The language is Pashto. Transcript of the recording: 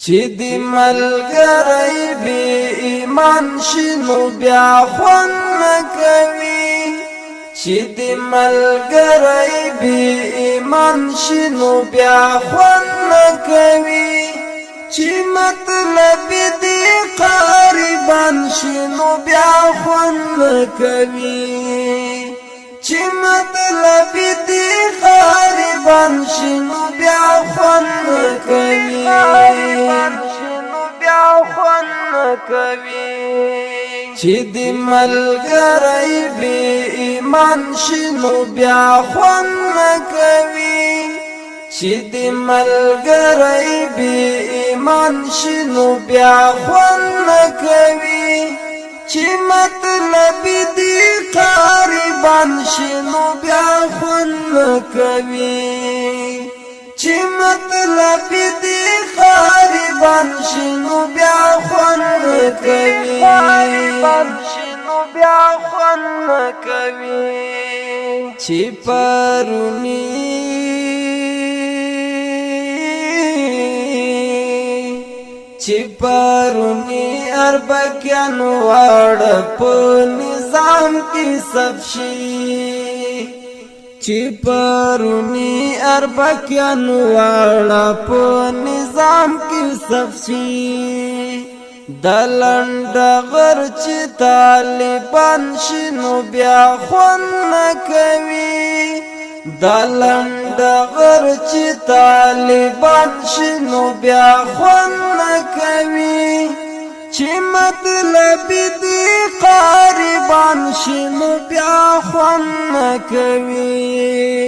چې دې ملګری بې ایمان شي نو بیا خوند نه کوي چې دې ملګری بې ایمان شي نو بیا خوند نه کوي چې مطلب دې قربان شي نو بیا خوند نه کوي چې مطلب دې قربان شي نو بیا خوند نه کوي چې دې ملګری بې ایمان شي نو بیا خوند نه کوي چې دې ملګری بې ایمان شي نو بیا خوند نه کوي چې مطلب دې قربان شي نو بیا خوند نه کوي چې مطلب دې قربان شي نو بیا خوند نه کوي چې پرونی اربکیانو واړه په نظام کې سب شي چې پرونی اربکیانو واړه په نظام کې سب شي د لنډغر چې طالبان شي نو بیا خوند نه کوي د لنډغر چې طالبان شي نو بیا خوند نه کوي چې مطلب دې قربان شي نو بیا خوند نه کوي